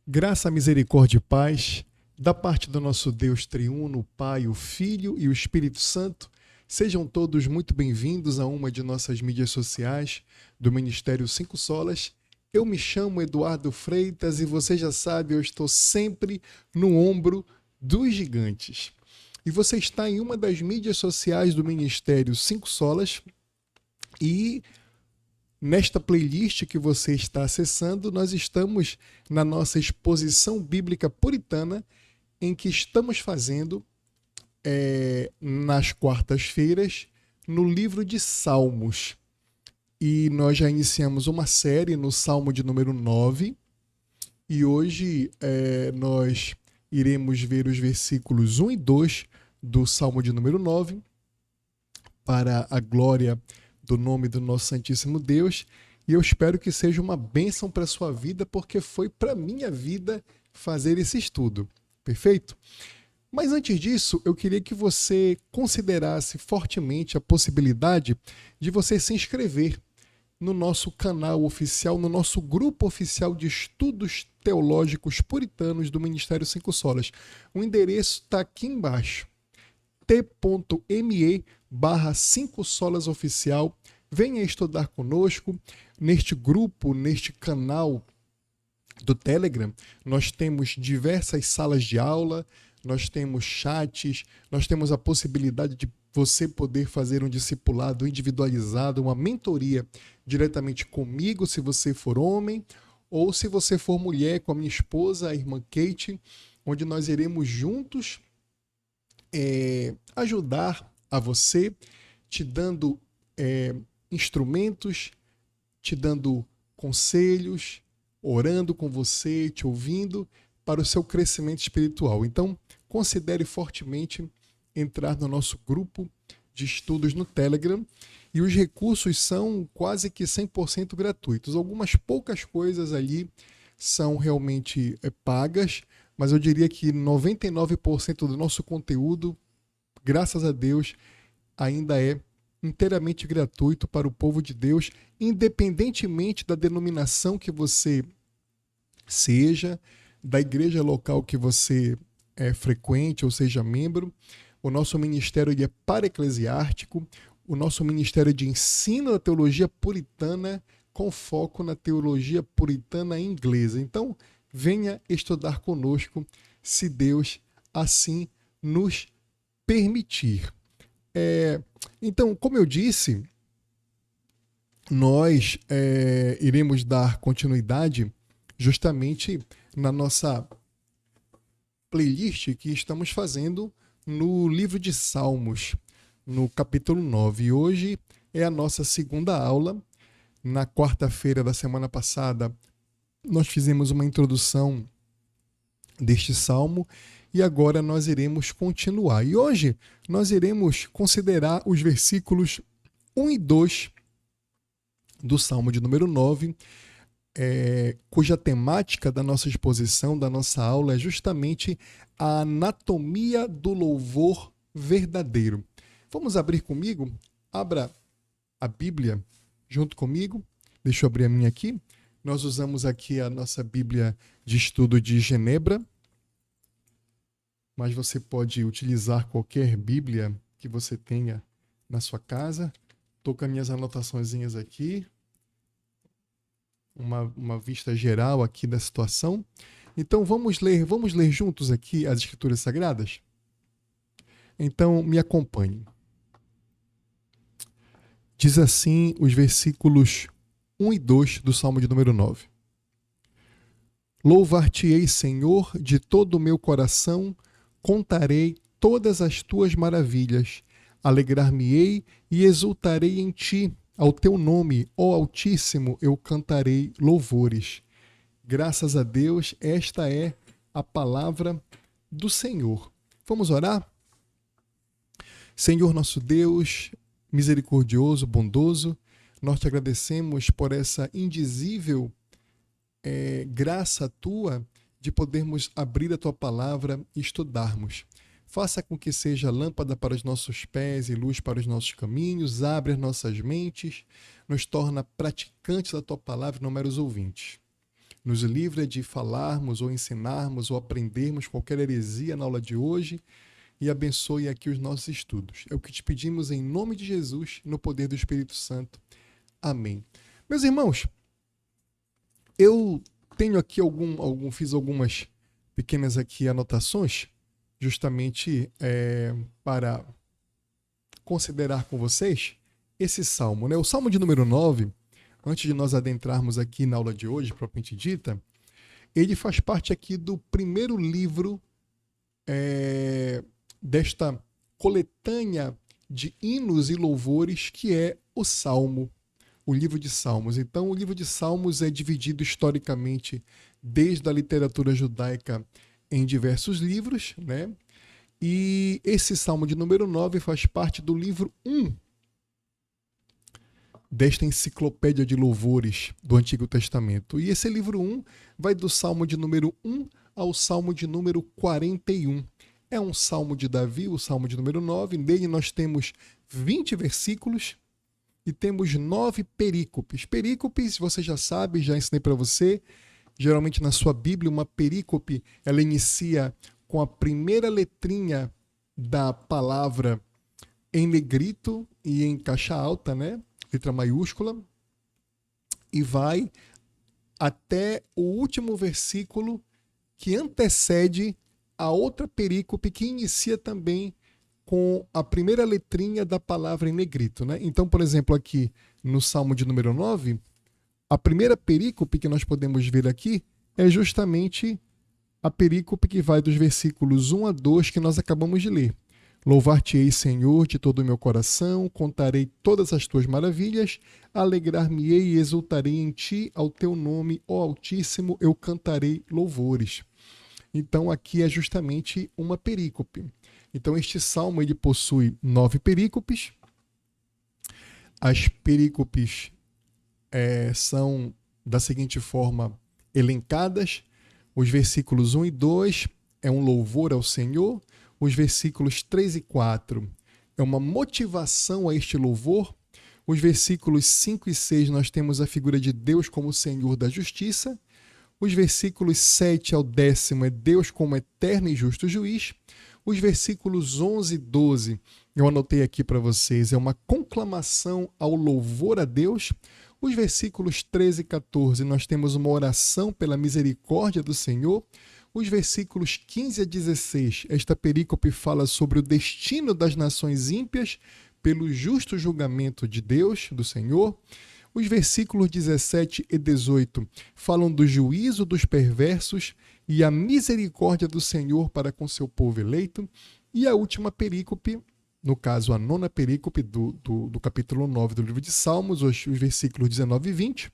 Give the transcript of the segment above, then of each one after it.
Graça, misericórdia e paz, da parte do nosso Deus triuno, o Pai, o Filho e o Espírito Santo, sejam todos muito bem-vindos a uma de nossas mídias sociais do Ministério Cinco Solas. Eu me chamo Eduardo Freitas e você já sabe, eu estou sempre no ombro dos gigantes. E você está em uma das mídias sociais do Ministério Cinco Solas e nesta playlist que você está acessando, nós estamos na nossa exposição bíblica puritana, em que estamos fazendo nas quartas-feiras no livro de Salmos. E nós já iniciamos uma série no Salmo de número 9, e hoje nós iremos ver os versículos 1 e 2 do Salmo de número 9, para a glória do nome do nosso Santíssimo Deus, e eu espero que seja uma bênção para a sua vida, porque foi para a minha vida fazer esse estudo, perfeito? Mas antes disso, eu queria que você considerasse fortemente a possibilidade de você se inscrever no nosso canal oficial, no nosso grupo oficial de estudos teológicos puritanos do Ministério Cinco Solas. O endereço está aqui embaixo, t.me/5 Solas Oficial. Venha estudar conosco neste grupo, neste canal do Telegram. Nós temos diversas salas de aula, nós temos chats, nós temos a possibilidade de você poder fazer um discipulado individualizado, uma mentoria diretamente comigo, se você for homem, ou se você for mulher, com a minha esposa, a irmã Kate, onde nós iremos juntos ajudar a você, te dando instrumentos, te dando conselhos, orando com você, te ouvindo para o seu crescimento espiritual. Então, considere fortemente entrar no nosso grupo de estudos no Telegram, e os recursos são quase que 100% gratuitos. Algumas poucas coisas ali são realmente pagas, mas eu diria que 99% do nosso conteúdo, graças a Deus, ainda é inteiramente gratuito para o povo de Deus, independentemente da denominação que você seja, da igreja local que você frequente ou seja membro. O nosso ministério é para-eclesiástico, o nosso ministério é de ensino da teologia puritana, com foco na teologia puritana inglesa. Então, venha estudar conosco, se Deus assim nos permitir. Então, como eu disse, nós iremos dar continuidade justamente na nossa playlist que estamos fazendo no livro de Salmos, no capítulo 9. E hoje é a nossa segunda aula. Na quarta-feira da semana passada, nós fizemos uma introdução deste salmo e agora nós iremos continuar. E hoje nós iremos considerar os versículos 1 e 2 do Salmo de número 9, cuja temática da nossa exposição, da nossa aula, é justamente a anatomia do louvor verdadeiro. Vamos abrir comigo? Abra a Bíblia junto comigo. Deixa eu abrir a minha aqui. Nós usamos aqui a nossa Bíblia de estudo de Genebra, mas você pode utilizar qualquer Bíblia que você tenha na sua casa. Estou com as minhas anotaçõezinhas aqui, uma vista geral aqui da situação. Então vamos ler juntos aqui as Escrituras Sagradas? Então me acompanhe. Diz assim os versículos 1 e 2 do Salmo de número 9. Louvar-te-ei, Senhor, de todo o meu coração, contarei todas as tuas maravilhas, alegrar-me-ei e exultarei em ti. Ao teu nome, ó Altíssimo, eu cantarei louvores. Graças a Deus, esta é a palavra do Senhor. Vamos orar? Senhor nosso Deus, misericordioso, bondoso, nós te agradecemos por essa indizível graça tua de podermos abrir a tua palavra e estudarmos. Faça com que seja lâmpada para os nossos pés e luz para os nossos caminhos, abre as nossas mentes, nos torna praticantes da tua palavra e não meros ouvintes. nos livra de falarmos ou ensinarmos ou aprendermos qualquer heresia na aula de hoje e abençoe aqui os nossos estudos. É o que te pedimos em nome de Jesus, no poder do Espírito Santo. Amém. Meus irmãos, eu tenho aqui fiz algumas pequenas aqui anotações, justamente para considerar com vocês esse salmo, né? O salmo de número 9, antes de nós adentrarmos aqui na aula de hoje, propriamente dita, ele faz parte aqui do primeiro livro desta coletânea de hinos e louvores que é o Salmo, o livro de Salmos. Então, o livro de Salmos é dividido historicamente desde a literatura judaica em diversos livros, né? E esse Salmo de número 9 faz parte do livro 1 desta enciclopédia de louvores do Antigo Testamento. E esse livro 1 vai do Salmo de número 1 ao Salmo de número 41. É um Salmo de Davi, o Salmo de número 9. Nele nós temos 20 versículos e temos 9 perícopes. Perícopes, você já sabe, já ensinei para você. Geralmente na sua Bíblia, uma perícope, ela inicia com a primeira letrinha da palavra em negrito e em caixa alta, né? Letra maiúscula, e vai até o último versículo que antecede a outra perícope que inicia também com a primeira letrinha da palavra em negrito, né? Então, por exemplo, aqui no Salmo de número 9, a primeira perícope que nós podemos ver aqui é justamente a perícope que vai dos versículos 1 a 2 que nós acabamos de ler. Louvar-te-ei, Senhor, de todo o meu coração, contarei todas as tuas maravilhas, alegrar-me-ei e exultarei em ti, ao teu nome, ó Altíssimo, eu cantarei louvores. Então aqui é justamente uma perícope. Então este salmo ele possui 9 perícopes. As perícopes são da seguinte forma elencadas. Os versículos 1 e 2 é um louvor ao Senhor. Os versículos 3 e 4 é uma motivação a este louvor. Os versículos 5 e 6 nós temos a figura de Deus como Senhor da justiça. Os versículos 7 ao 10 é Deus como eterno e justo juiz. Os versículos 11 e 12, eu anotei aqui para vocês, é uma conclamação ao louvor a Deus. Os versículos 13 e 14, nós temos uma oração pela misericórdia do Senhor. Os versículos 15 a 16, esta perícope fala sobre o destino das nações ímpias pelo justo julgamento de Deus, do Senhor. Os versículos 17 e 18 falam do juízo dos perversos e a misericórdia do Senhor para com seu povo eleito. E a última perícope, no caso a nona perícope do capítulo 9 do livro de Salmos, os versículos 19 e 20,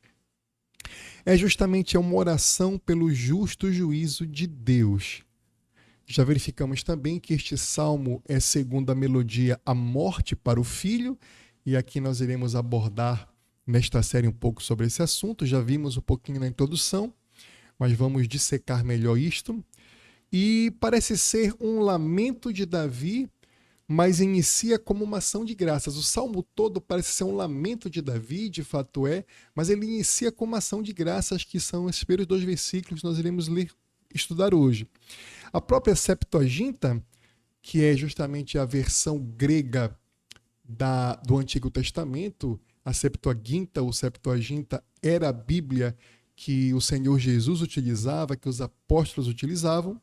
é justamente uma oração pelo justo juízo de Deus. Já verificamos também que este salmo é, segundo a melodia, a morte para o filho, e aqui nós iremos abordar nesta série um pouco sobre esse assunto. Já vimos um pouquinho na introdução, mas vamos dissecar melhor isto. E parece ser um lamento de Davi, mas inicia como uma ação de graças. O salmo todo parece ser um lamento de Davi, de fato é, mas ele inicia como uma ação de graças, que são esses primeiros 2 versículos que nós iremos estudar hoje. A própria Septuaginta, que é justamente a versão grega do Antigo Testamento, a Septuaginta ou Septuaginta era a Bíblia que o Senhor Jesus utilizava, que os apóstolos utilizavam,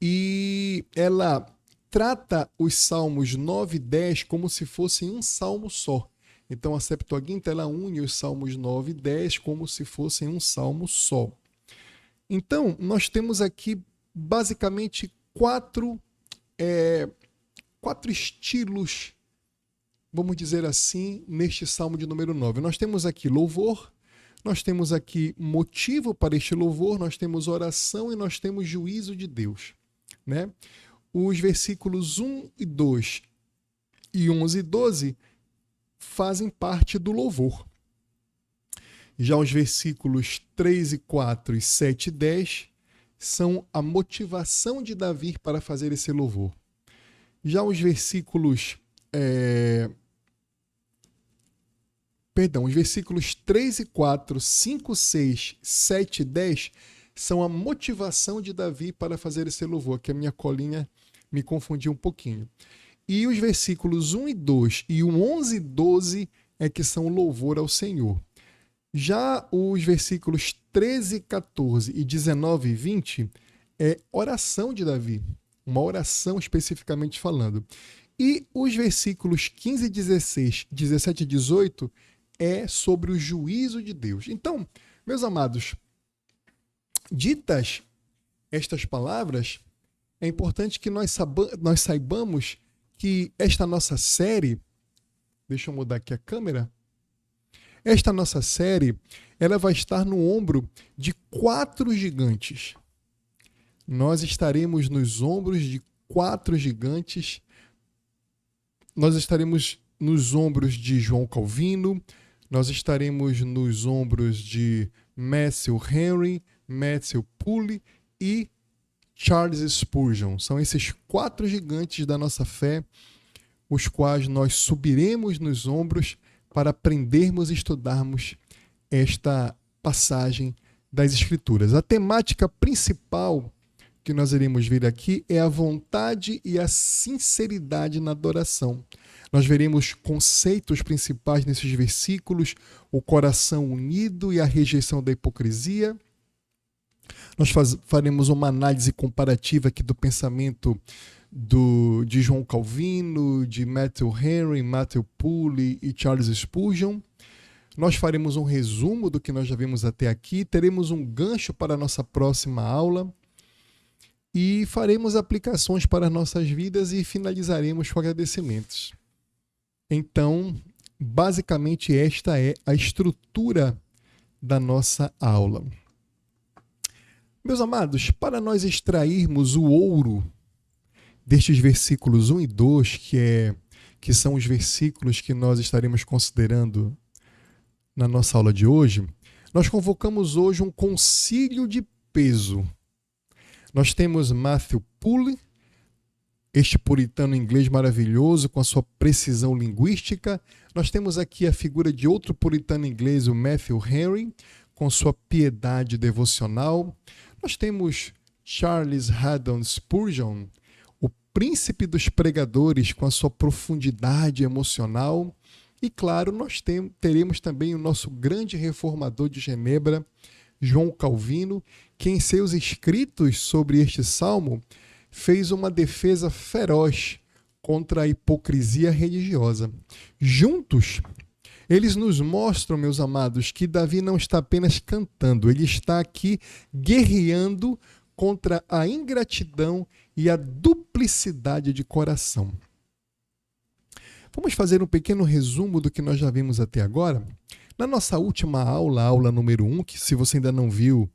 e ela trata os salmos 9 e 10 como se fossem um salmo só. Então a Septuaginta ela une os salmos 9 e 10 como se fossem um salmo só. Então nós temos aqui basicamente quatro estilos, vamos dizer assim, neste salmo de número 9. Nós temos aqui louvor, nós temos aqui motivo para este louvor, nós temos oração e nós temos juízo de Deus, né? Os versículos 1 e 2 e 11 e 12 fazem parte do louvor. Já os versículos 3 e 4 e 7 e 10 são a motivação de Davi para fazer esse louvor. Já os versículos os versículos 3 e 4, 5, 6, 7 e 10 são a motivação de Davi para fazer esse louvor, que a minha colinha me confundiu um pouquinho. E os versículos 1 e 2 e o 11 e 12 é que são louvor ao Senhor. Já os versículos 13, 14 e 19 e 20 é oração de Davi, uma oração especificamente falando. E os versículos 15, 16, 17 e 18 é sobre o juízo de Deus. Então, meus amados, ditas estas palavras, é importante que nós saibamos que esta nossa série, deixa eu mudar aqui a câmera, esta nossa série, ela vai estar no ombro de 4 gigantes. Nós estaremos nos ombros de 4 gigantes. Nós estaremos nos ombros de João Calvino, nós estaremos nos ombros de Matthew Henry, Matthew Poole e Charles Spurgeon. São esses 4 gigantes da nossa fé, os quais nós subiremos nos ombros para aprendermos e estudarmos esta passagem das Escrituras. A temática principal que nós iremos ver aqui é a vontade e a sinceridade na adoração. Nós veremos conceitos principais nesses versículos, o coração unido e a rejeição da hipocrisia. Nós faremos uma análise comparativa aqui do pensamento de João Calvino, de Matthew Henry, Matthew Poole e Charles Spurgeon. Nós faremos um resumo do que nós já vimos até aqui, teremos um gancho para a nossa próxima aula e faremos aplicações para as nossas vidas e finalizaremos com agradecimentos. Então, basicamente esta é a estrutura da nossa aula. Meus amados, para nós extrairmos o ouro destes versículos 1 e 2, que são os versículos que nós estaremos considerando na nossa aula de hoje, nós convocamos hoje um concílio de peso. Nós temos Matthew Poole, este puritano inglês maravilhoso com a sua precisão linguística. Nós temos aqui a figura de outro puritano inglês, o Matthew Henry, com sua piedade devocional. Nós temos Charles Haddon Spurgeon, o príncipe dos pregadores com a sua profundidade emocional. E, claro, nós teremos também o nosso grande reformador de Genebra, João Calvino, que em seus escritos sobre este salmo fez uma defesa feroz contra a hipocrisia religiosa. Juntos, eles nos mostram, meus amados, que Davi não está apenas cantando, ele está aqui guerreando contra a ingratidão e a duplicidade de coração. Vamos fazer um pequeno resumo do que nós já vimos até agora? Na nossa última aula, a aula número 1, que se você ainda não viu,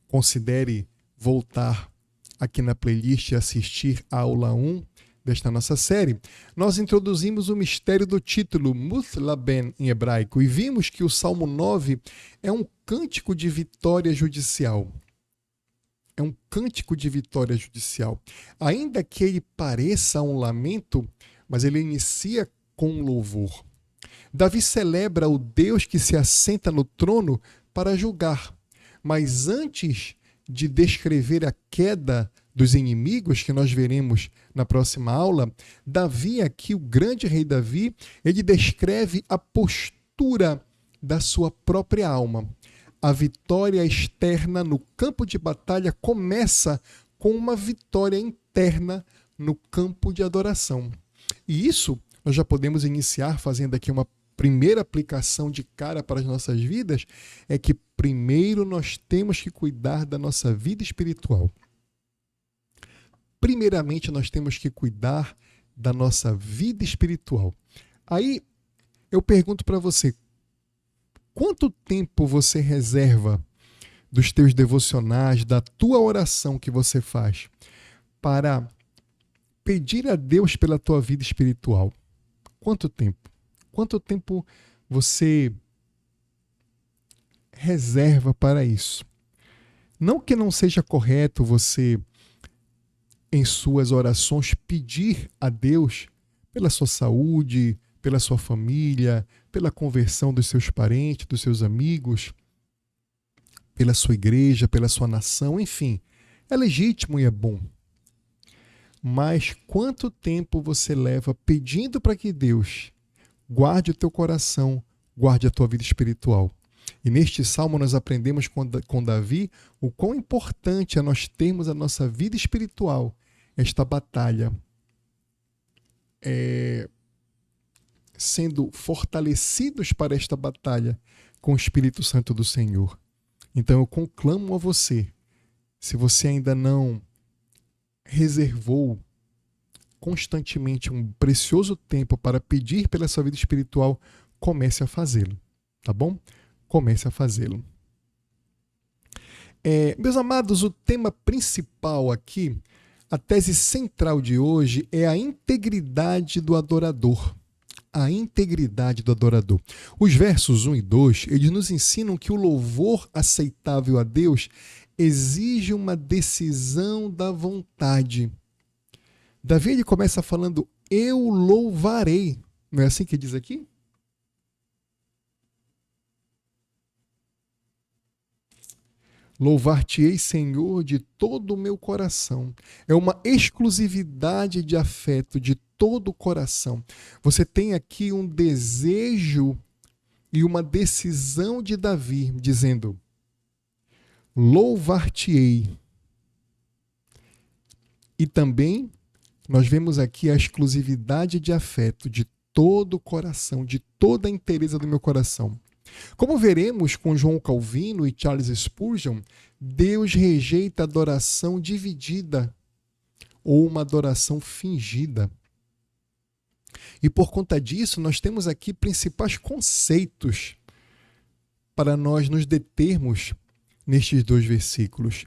considere voltar aqui na playlist e assistir a aula 1 desta nossa série, nós introduzimos o mistério do título Muthlaben em hebraico e vimos que o Salmo 9 é um cântico de vitória judicial. É um cântico de vitória judicial. Ainda que ele pareça um lamento, mas ele inicia com um louvor. Davi celebra o Deus que se assenta no trono para julgar. Mas antes de descrever a queda dos inimigos, que nós veremos na próxima aula, Davi aqui, o grande rei Davi, ele descreve a postura da sua própria alma. A vitória externa no campo de batalha começa com uma vitória interna no campo de adoração. E isso nós já podemos iniciar fazendo aqui uma primeira aplicação de cara para as nossas vidas, é que primeiro nós temos que cuidar da nossa vida espiritual. Primeiramente, nós temos que cuidar da nossa vida espiritual. Aí, eu pergunto para você, quanto tempo você reserva dos teus devocionais, da tua oração que você faz, para pedir a Deus pela tua vida espiritual? Quanto tempo? Quanto tempo você reserva para isso? Não que não seja correto você, em suas orações, pedir a Deus pela sua saúde, pela sua família, pela conversão dos seus parentes, dos seus amigos, pela sua igreja, pela sua nação, enfim. É legítimo e é bom. Mas quanto tempo você leva pedindo para que Deus guarde o teu coração, guarde a tua vida espiritual? E neste salmo nós aprendemos com Davi o quão importante é nós termos a nossa vida espiritual, esta batalha, sendo fortalecidos para esta batalha com o Espírito Santo do Senhor. Então eu conclamo a você, se você ainda não reservou constantemente um precioso tempo para pedir pela sua vida espiritual, comece a fazê-lo, tá bom? Comece a fazê-lo. Meus amados, o tema principal aqui, a tese central de hoje é a integridade do adorador. A integridade do adorador. Os versos 1 e 2, eles nos ensinam que o louvor aceitável a Deus exige uma decisão da vontade. Davi ele começa falando, eu louvarei. Não é assim que diz aqui? Louvar-te-ei, Senhor, de todo o meu coração. É uma exclusividade de afeto, de todo o coração. Você tem aqui um desejo e uma decisão de Davi, dizendo, louvar-te-ei. E também nós vemos aqui a exclusividade de afeto, de todo o coração, de toda a inteireza do meu coração. Como veremos com João Calvino e Charles Spurgeon, Deus rejeita a adoração dividida ou uma adoração fingida. E por conta disso, nós temos aqui principais conceitos para nós nos determos nestes dois versículos.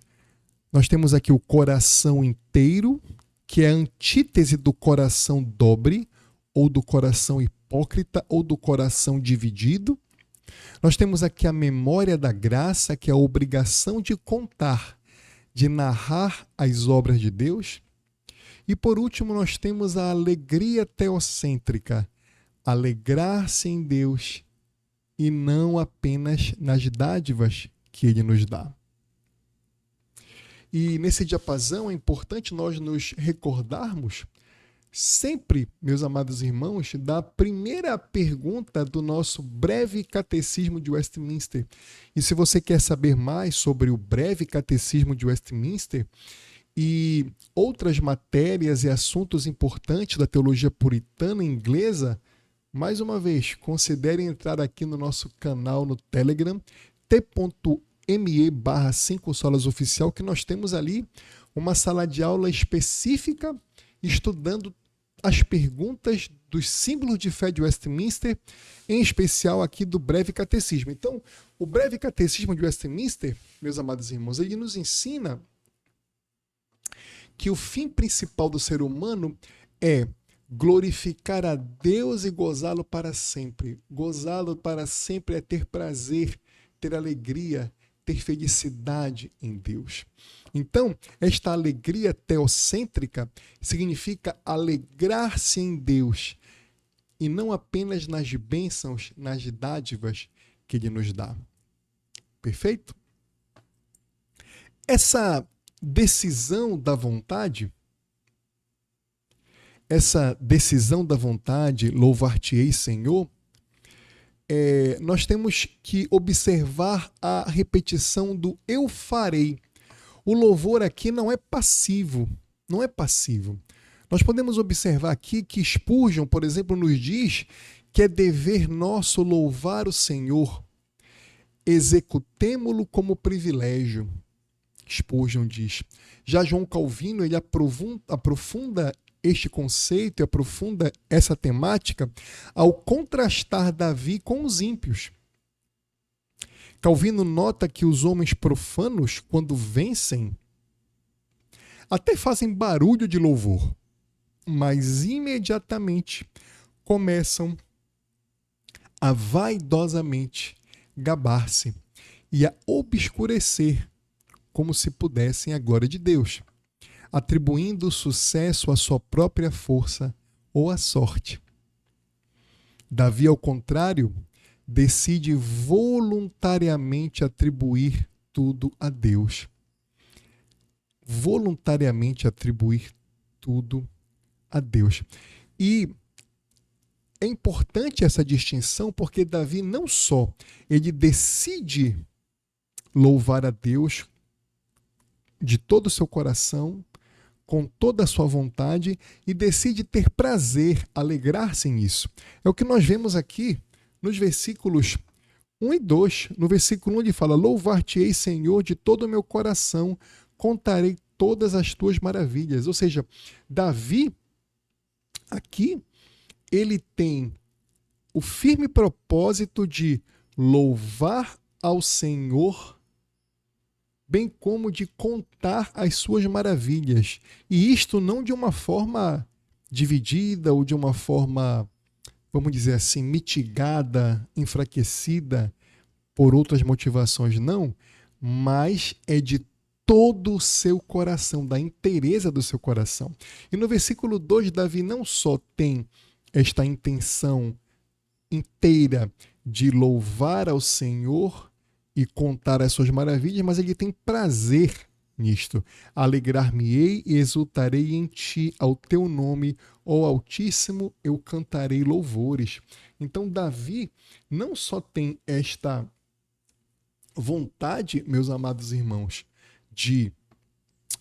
Nós temos aqui o coração inteiro, que é a antítese do coração dobre, ou do coração hipócrita, ou do coração dividido. Nós temos aqui a memória da graça, que é a obrigação de contar, de narrar as obras de Deus. E por último, nós temos a alegria teocêntrica, alegrar-se em Deus e não apenas nas dádivas que Ele nos dá. E nesse diapasão é importante nós nos recordarmos sempre, meus amados irmãos, da primeira pergunta do nosso breve catecismo de Westminster. E se você quer saber mais sobre o breve catecismo de Westminster e outras matérias e assuntos importantes da teologia puritana inglesa, mais uma vez, considere entrar aqui no nosso canal no Telegram, t.me/5solas-oficial, que nós temos ali uma sala de aula específica estudando as perguntas dos símbolos de fé de Westminster, em especial aqui do breve catecismo. Então, o breve catecismo de Westminster, meus amados irmãos, ele nos ensina que o fim principal do ser humano é glorificar a Deus e gozá-lo para sempre. Gozá-lo para sempre é ter prazer, ter alegria, ter felicidade em Deus. Então, esta alegria teocêntrica significa alegrar-se em Deus e não apenas nas bênçãos, nas dádivas que Ele nos dá. Perfeito? Essa decisão da vontade, louvar-te-ei, Senhor, nós temos que observar a repetição do eu farei. O louvor aqui não é passivo, não é passivo. Nós podemos observar aqui que Spurgeon, por exemplo, nos diz que é dever nosso louvar o Senhor, executemo-lo como privilégio. Spurgeon diz. Já João Calvino, ele aprofunda este conceito e aprofunda essa temática ao contrastar Davi com os ímpios. Calvino nota que os homens profanos, quando vencem, até fazem barulho de louvor, mas imediatamente começam a vaidosamente gabar-se e a obscurecer como se pudessem a glória de Deus, atribuindo o sucesso à sua própria força ou à sorte. Davi, ao contrário, decide voluntariamente atribuir tudo a Deus. Voluntariamente atribuir tudo a Deus. E é importante essa distinção porque Davi não só ele decide louvar a Deus de todo o seu coração, com toda a sua vontade, e decide ter prazer, alegrar-se nisso. É o que nós vemos aqui nos versículos 1 e 2. No versículo 1 ele fala: louvar-te-ei, Senhor, de todo o meu coração, contarei todas as tuas maravilhas. Ou seja, Davi, aqui, ele tem o firme propósito de louvar ao Senhor, bem como de contar as suas maravilhas. E isto não de uma forma dividida ou de uma forma, vamos dizer assim, mitigada, enfraquecida por outras motivações, não, mas é de todo o seu coração, da inteireza do seu coração. E no versículo 2, Davi não só tem esta intenção inteira de louvar ao Senhor e contar as suas maravilhas, mas ele tem prazer nisto. Alegrar-me-ei e exultarei em ti, ao teu nome, ó Altíssimo, eu cantarei louvores. Então Davi não só tem esta vontade, meus amados irmãos, de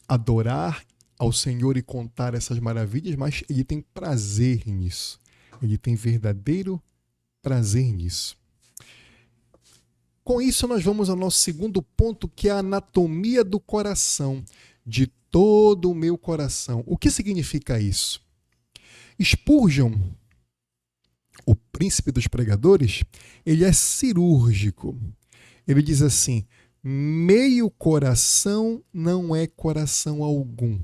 adorar ao Senhor e contar essas maravilhas, mas ele tem prazer nisso. Ele tem verdadeiro prazer nisso. Com isso, nós vamos ao nosso segundo ponto, que é a anatomia do coração, de todo o meu coração. O que significa isso? Spurgeon, o príncipe dos pregadores, ele é cirúrgico. Ele diz assim: meio coração não é coração algum.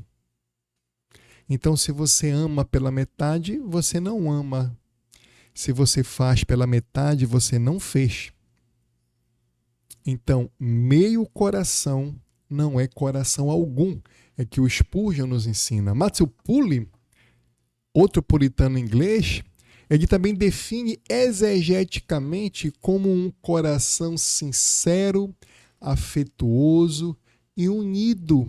Então, se você ama pela metade, você não ama. Se você faz pela metade, você não fez. Então, meio coração não é coração algum. É que o Spurgeon nos ensina. Matthew Poole, outro puritano inglês, ele também define exegeticamente como um coração sincero, afetuoso e unido.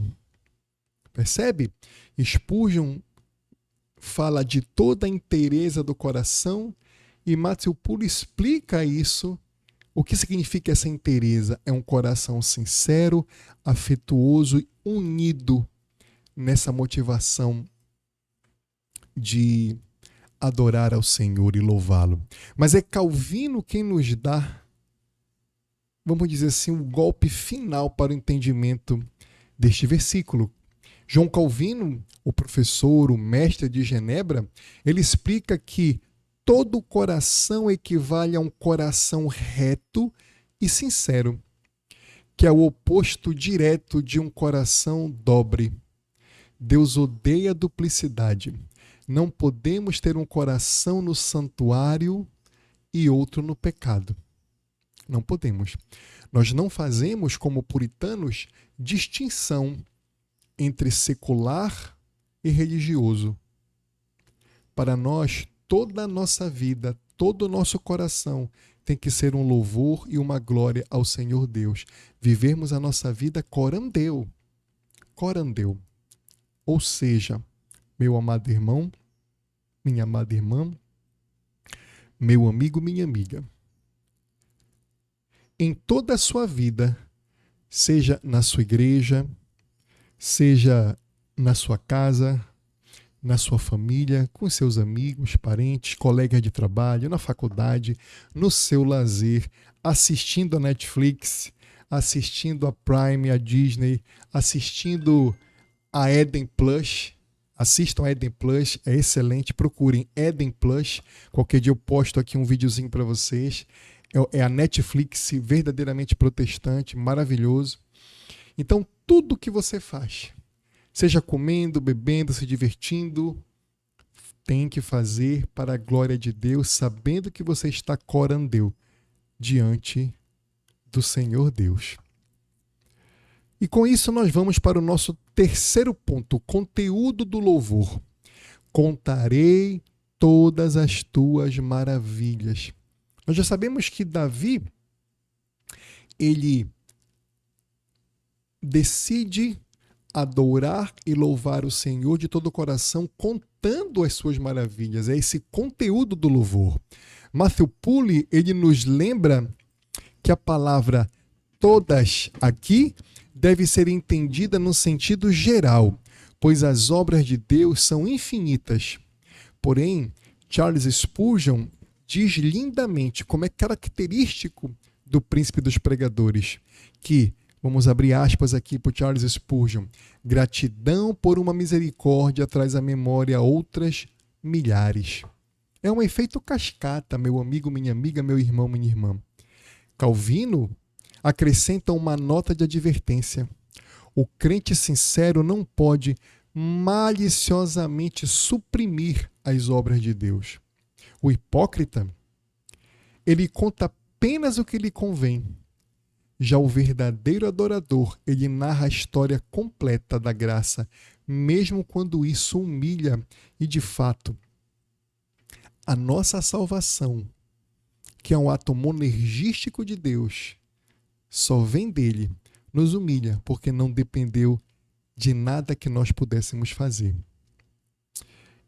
Percebe? Spurgeon fala de toda a inteireza do coração e Matthew Poole explica isso. O que significa essa inteireza? É um coração sincero, afetuoso e unido nessa motivação de adorar ao Senhor e louvá-lo. Mas é Calvino quem nos dá, vamos dizer assim, o golpe final para o entendimento deste versículo. João Calvino, o professor, o mestre de Genebra, ele explica que todo coração equivale a um coração reto e sincero, que é o oposto direto de um coração dobre. Deus odeia a duplicidade. Não podemos ter um coração no santuário e outro no pecado. Não podemos. Nós não fazemos, como puritanos, distinção entre secular e religioso. Para nós, toda a nossa vida, todo o nosso coração tem que ser um louvor e uma glória ao Senhor Deus. Vivermos a nossa vida corandeu. Corandeu. Ou seja, meu amado irmão, minha amada irmã, meu amigo, minha amiga, em toda a sua vida, seja na sua igreja, seja na sua casa, na sua família, com seus amigos, parentes, colegas de trabalho, na faculdade, no seu lazer, assistindo a Netflix, assistindo a Prime, a Disney, assistindo a Eden Plus. Assistam a Eden Plus, é excelente. Procurem Eden Plus. Qualquer dia eu posto aqui um videozinho para vocês. É a Netflix verdadeiramente protestante, maravilhoso. Então, tudo que você faz, seja comendo, bebendo, se divertindo, tem que fazer para a glória de Deus, sabendo que você está corandeu diante do Senhor Deus. E com isso nós vamos para o nosso terceiro ponto, o conteúdo do louvor. Contarei todas as tuas maravilhas. Nós já sabemos que Davi, ele decide adorar e louvar o Senhor de todo o coração, contando as suas maravilhas. É esse conteúdo do louvor. Matthew Poole, ele nos lembra que a palavra todas aqui deve ser entendida no sentido geral, pois as obras de Deus são infinitas. Porém, Charles Spurgeon diz lindamente, como é característico do príncipe dos pregadores, que, vamos abrir aspas aqui para Charles Spurgeon, gratidão por uma misericórdia traz à memória outras milhares. É um efeito cascata, meu amigo, minha amiga, meu irmão, minha irmã. Calvino acrescenta uma nota de advertência. O crente sincero não pode maliciosamente suprimir as obras de Deus. O hipócrita, ele conta apenas o que lhe convém. Já o verdadeiro adorador, ele narra a história completa da graça, mesmo quando isso humilha. E, de fato, a nossa salvação, que é um ato monergístico de Deus, só vem dele, nos humilha, porque não dependeu de nada que nós pudéssemos fazer.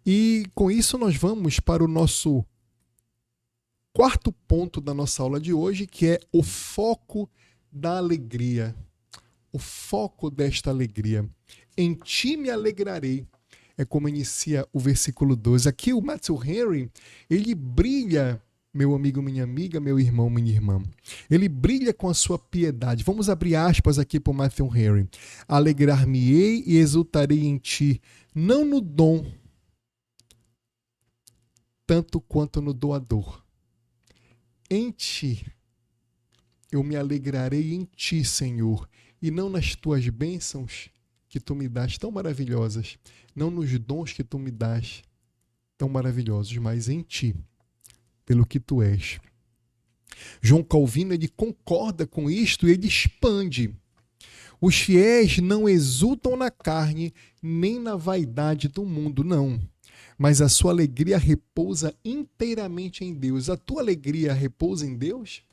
E com isso nós vamos para o nosso quarto ponto da nossa aula de hoje, que é o foco da alegria. O foco desta alegria. Em ti me alegrarei. É como inicia o versículo 12. Aqui o Matthew Henry, ele brilha, meu amigo, minha amiga, meu irmão, minha irmã. Ele brilha com a sua piedade. Vamos abrir aspas aqui para o Matthew Henry. Alegrar-me-ei e exultarei em ti, não no dom, tanto quanto no doador. Em ti, eu me alegrarei em ti, Senhor, e não nas tuas bênçãos que tu me dás tão maravilhosas, não nos dons que tu me dás tão maravilhosos, mas em ti, pelo que tu és. João Calvino, ele concorda com isto e ele expande. Os fiéis não exultam na carne nem na vaidade do mundo, não. Mas a sua alegria repousa inteiramente em Deus. A tua alegria repousa em Deus?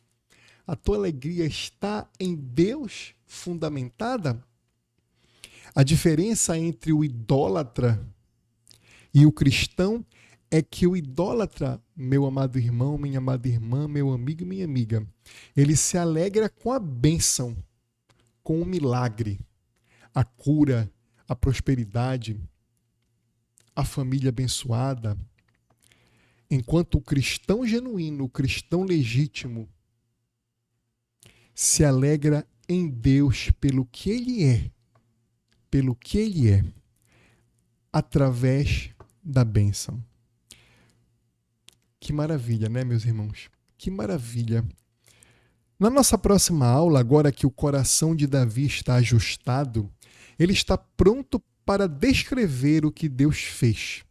A tua alegria está em Deus fundamentada? A diferença entre o idólatra e o cristão é que o idólatra, meu amado irmão, minha amada irmã, meu amigo e minha amiga, ele se alegra com a bênção, com o milagre, a cura, a prosperidade, a família abençoada. Enquanto o cristão genuíno, o cristão legítimo, se alegra em Deus pelo que Ele é, através da bênção. Que maravilha, né, meus irmãos? Que maravilha. Na nossa próxima aula, agora que o coração de Davi está ajustado, ele está pronto para descrever o que Deus fez.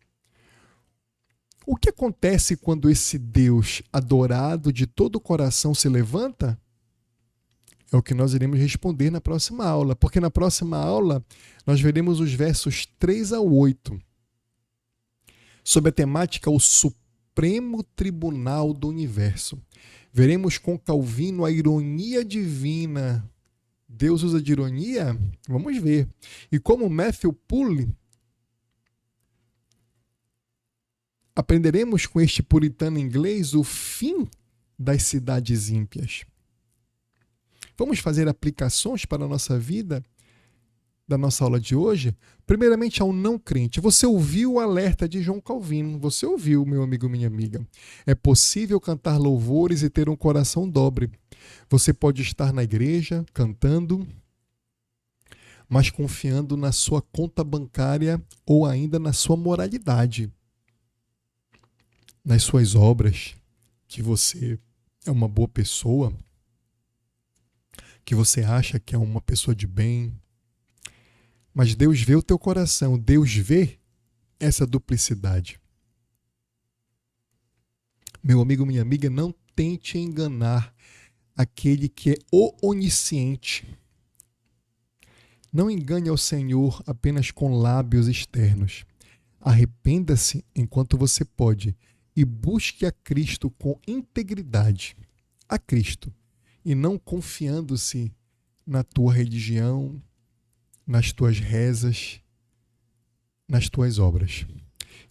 O que acontece quando esse Deus adorado de todo o coração se levanta? É o que nós iremos responder na próxima aula, porque na próxima aula nós veremos os versos 3 a 8, sobre a temática o Supremo Tribunal do Universo. Veremos com Calvino a ironia divina. Deus usa de ironia? Vamos ver. E como Matthew Poole, aprenderemos com este puritano inglês o fim das cidades ímpias. Vamos fazer aplicações para a nossa vida da nossa aula de hoje? Primeiramente, ao não crente. Você ouviu o alerta de João Calvino. Você ouviu, meu amigo, minha amiga. É possível cantar louvores e ter um coração dobre. Você pode estar na igreja cantando, mas confiando na sua conta bancária ou ainda na sua moralidade, nas suas obras, que você é uma boa pessoa, que você acha que é uma pessoa de bem. Mas Deus vê o teu coração, Deus vê essa duplicidade. Meu amigo, minha amiga, não tente enganar aquele que é o onisciente. Não engane ao Senhor apenas com lábios externos. Arrependa-se enquanto você pode e busque a Cristo com integridade. A Cristo. E não confiando-se na tua religião, nas tuas rezas, nas tuas obras.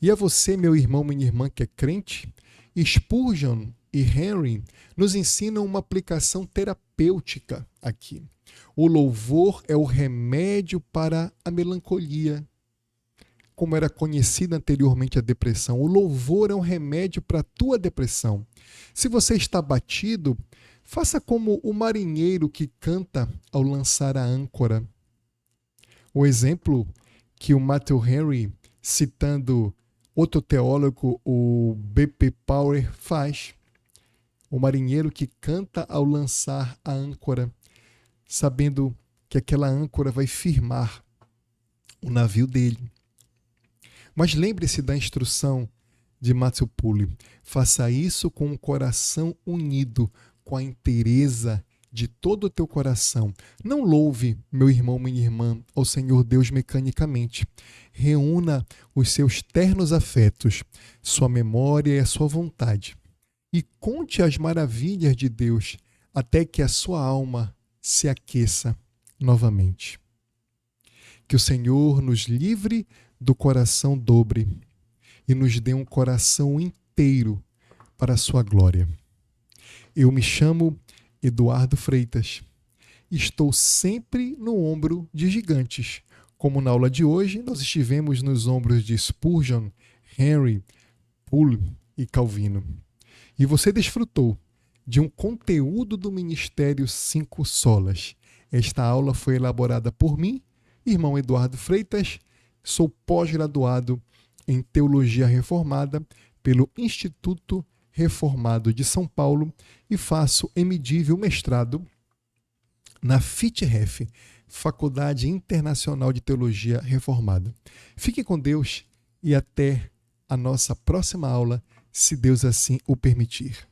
E a você, meu irmão, minha irmã que é crente, Spurgeon e Henry nos ensinam uma aplicação terapêutica aqui. O louvor é o remédio para a melancolia, como era conhecida anteriormente a depressão. O louvor é um remédio para a tua depressão. Se você está abatido, faça como o marinheiro que canta ao lançar a âncora. O exemplo que o Matthew Henry, citando outro teólogo, o B.P. Power, faz. O marinheiro que canta ao lançar a âncora, sabendo que aquela âncora vai firmar o navio dele. Mas lembre-se da instrução de Matthew Poole. Faça isso com o coração unido, com a inteireza de todo o teu coração. Não louve, meu irmão, minha irmã, ao Senhor Deus mecanicamente. Reúna os seus ternos afetos, sua memória e a sua vontade. E conte as maravilhas de Deus até que a sua alma se aqueça novamente. Que o Senhor nos livre do coração dobre e nos dê um coração inteiro para a sua glória. Eu me chamo Eduardo Freitas. Estou sempre no ombro de gigantes. Como na aula de hoje, nós estivemos nos ombros de Spurgeon, Henry, Poole e Calvino. E você desfrutou de um conteúdo do Ministério 5 Solas. Esta aula foi elaborada por mim, irmão Eduardo Freitas. Sou pós-graduado em Teologia Reformada pelo Instituto Reformado de São Paulo e faço MDiv, o mestrado, na FITREF, Faculdade Internacional de Teologia Reformada. Fique com Deus e até a nossa próxima aula, se Deus assim o permitir.